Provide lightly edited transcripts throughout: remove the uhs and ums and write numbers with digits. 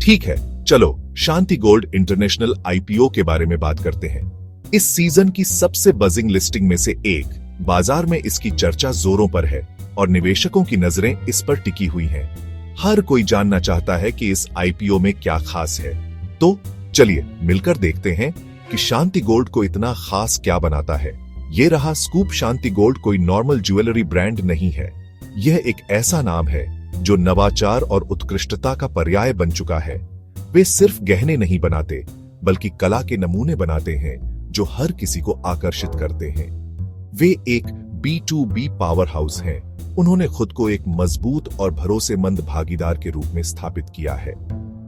ठीक है, चलो शांति गोल्ड इंटरनेशनल आईपीओ के बारे में बात करते हैं। इस सीजन की सबसे बजिंग लिस्टिंग में से एक, बाजार में इसकी चर्चा जोरों पर है और निवेशकों की नजरें इस पर टिकी हुई हैं। हर कोई जानना चाहता है कि इस आईपीओ में क्या खास है। तो चलिए मिलकर देखते हैं कि शांति गोल्ड को इतना खास क्या बनाता है। ये रहा स्कूप। शांति गोल्ड कोई नॉर्मल ज्वेलरी ब्रांड नहीं है। यह एक ऐसा नाम है जो नवाचार और उत्कृष्टता का पर्याय बन चुका है। वे सिर्फ गहने नहीं बनाते, बल्कि कला के नमूने बनाते हैं जो हर किसी को आकर्षित करते हैं। वे एक B2B पावर हाउस हैं। उन्होंने खुद को एक मजबूत और भरोसेमंद भागीदार के रूप में स्थापित किया है,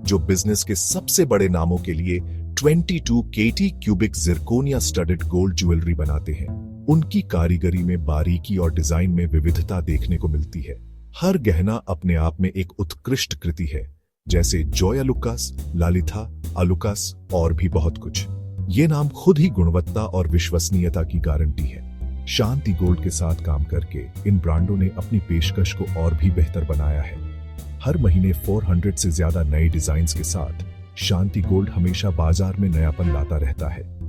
जो बिजनेस के सबसे बड़े नामों के लिए 22 KT cubic zirconia studded gold jewellery बनाते हैं। उनकी कारीगरी में बारीकी और डिजाइन में विविधता देखने को मिलती है। हर गहना अपने आप में एक उत्कृष्ट कृति है, जैसे जॉय लुकास, लालिथा, अलुकास और भी बहुत कुछ। ये नाम खुद ही गुणवत्ता और विश्वसनीयता की गारंटी है। शांति गोल्ड के साथ काम करके इन ब्रांडों ने अपनी पेशकश को और भी बेहतर बनाया है। हर महीने 400 से ज्यादा नए डिजाइन्स के साथ शांति गोल्ड हमेशा बाजार में नयापन लाता रहता है।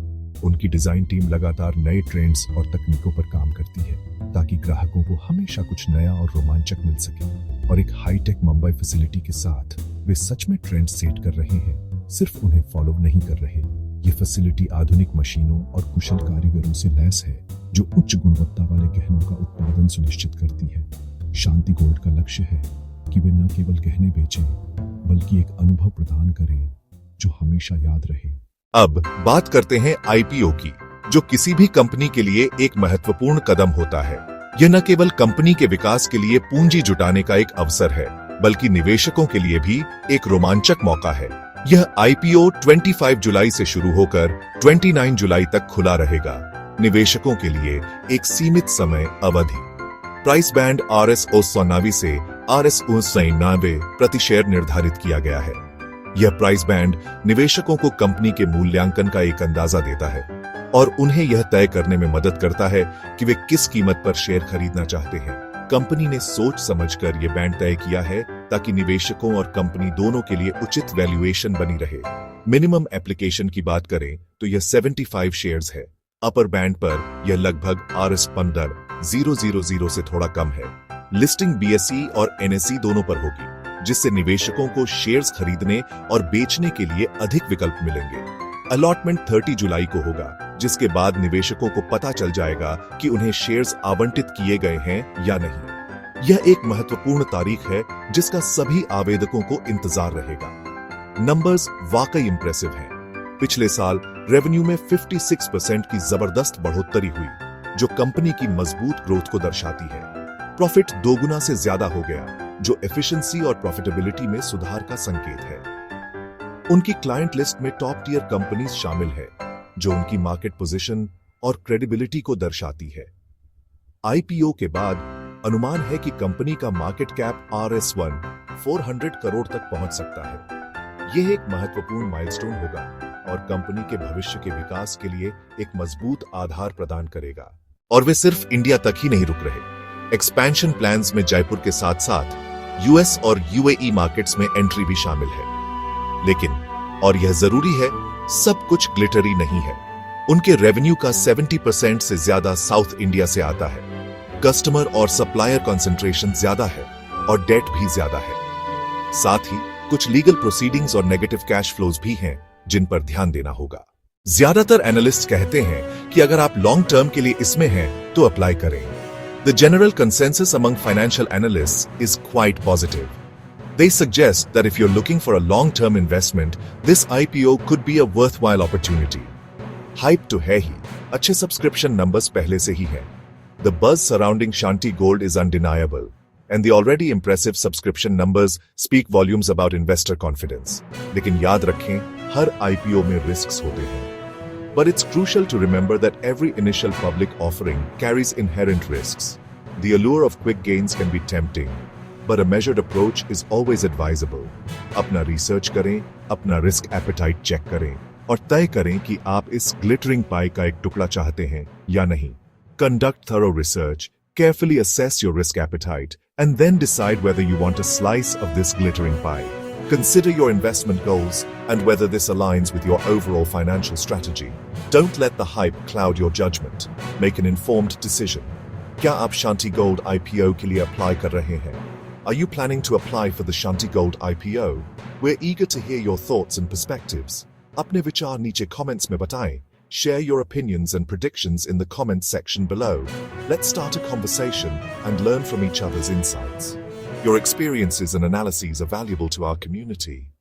उनकी डिजाइन टीम लगातार नए ट्रेंड्स और तकनीकों पर काम करती है, ताकि ग्राहकों को हमेशा कुछ नया और रोमांचक मिल सके। और एक हाईटेक मुंबई फैसिलिटी के साथ वे सच में ट्रेंड सेट कर रहे हैं, सिर्फ उन्हें फॉलो नहीं कर रहे। ये फैसिलिटी आधुनिक मशीनों और कुशल कारीगरों से लैस है, जो उच्च गुणवत्ता वाले गहनों का उत्पादन सुनिश्चित करती है। शांति गोल्ड का लक्ष्य है कि वे न केवल गहने बेचें, बल्कि एक अनुभव प्रदान करें जो हमेशा याद रहे। अब बात करते हैं आईपीओ की, जो किसी भी कंपनी के लिए एक महत्वपूर्ण कदम होता है। यह न केवल कंपनी के विकास के लिए पूंजी जुटाने का एक अवसर है, बल्कि निवेशकों के लिए भी एक रोमांचक मौका है। यह आईपीओ 25 जुलाई से शुरू होकर 29 जुलाई तक खुला रहेगा। निवेशकों के लिए एक सीमित समय अवधि। प्राइस बैंड RS-99 से RS-99 प्रति शेयर निर्धारित किया गया है। यह प्राइस बैंड निवेशकों को कंपनी के मूल्यांकन का एक अंदाजा देता है और उन्हें यह तय करने में मदद करता है कि वे किस कीमत पर शेयर खरीदना चाहते हैं। कंपनी ने सोच समझकर यह बैंड तय किया है ताकि निवेशकों और कंपनी दोनों के लिए उचित वैल्यूएशन बनी रहे। मिनिमम एप्लीकेशन की बात करें तो यह 75 शेयर्स है। अपर बैंड पर यह लगभग RS-15,000 से थोड़ा कम है। लिस्टिंग BSE और NSE दोनों पर होगी, जिससे निवेशकों को शेयर्स खरीदने और बेचने के लिए अधिक विकल्प मिलेंगे। अलॉटमेंट 30 जुलाई को होगा, जिसके बाद निवेशकों को पता चल जाएगा कि उन्हें शेयर्स आवंटित किए गए हैं या नहीं। यह एक महत्वपूर्ण तारीख है जिसका सभी आवेदकों को इंतजार रहेगा। नंबर्स वाकई इंप्रेसिव हैं। पिछले साल रेवेन्यू में 56% की जबरदस्त बढ़ोतरी हुई, जो कंपनी की मजबूत ग्रोथ को दर्शाती है। प्रॉफिट दोगुना से ज्यादा हो गया, जो एफिशिएंसी और प्रॉफिटेबिलिटी में सुधार का संकेत है। उनकी क्लाइंट लिस्ट में टॉप टियर कंपनीज शामिल है, जो उनकी मार्केट पोजीशन और क्रेडिबिलिटी को दर्शाती है। आईपीओ के बाद अनुमान है कि कंपनी का मार्केट कैप RS-1 400 करोड़ तक पहुंच सकता है। यह एक महत्वपूर्ण माइलस्टोन होगा और कंपनी के भविष्य के विकास के लिए एक मजबूत आधार प्रदान करेगा। और वे सिर्फ इंडिया तक ही नहीं रुक रहे। एक्सपेंशन प्लान्स में जयपुर के साथ साथ US और UAE मार्केट्स में एंट्री भी शामिल है। लेकिन, और यह जरूरी है, सब कुछ ग्लिटरी नहीं है। उनके रेवेन्यू का 70% से ज्यादा साउथ इंडिया से आता है। कस्टमर और सप्लायर कंसंट्रेशन ज्यादा है और डेट भी ज्यादा है। साथ ही कुछ लीगल प्रोसीडिंग्स और नेगेटिव कैश फ्लोज भी हैं, जिन पर ध्यान देना होगा। ज्यादातर एनालिस्ट कहते हैं कि अगर आप लॉन्ग टर्म के लिए इसमें हैं तो अप्लाई करें। The general consensus among financial analysts is quite positive. They suggest that if you're looking for a long-term investment, this IPO could be a worthwhile opportunity. Hype तो है ही, अच्छे subscription numbers पहले से ही हैं। The buzz surrounding Shanti Gold is undeniable, and the already impressive subscription numbers speak volumes about investor confidence. लेकिन याद रखें, हर IPO में risks होते हैं। But it's crucial to remember that every initial public offering carries inherent risks. The allure of quick gains can be tempting, but a measured approach is always advisable. अपना research करें, अपना risk appetite check करें और तय करें कि आप इस ग्लिटरिंग पाई का एक टुकड़ा चाहते हैं या नहीं। Conduct thorough research, carefully assess your risk appetite, and then decide whether you want a slice of this glittering pie. Consider your investment goals and whether this aligns with your overall financial strategy. Don't let the hype cloud your judgment. Make an informed decision. क्या आप शांति gold IPO के लिए apply कर रहे हैं? Are you planning to apply for the Shanti Gold IPO? We're eager to hear your thoughts and perspectives. अपने विचार नीचे comments में बताएं. Share your opinions and predictions in the comments section below. Let's start a conversation and learn from each other's insights. Your experiences and analyses are valuable to our community.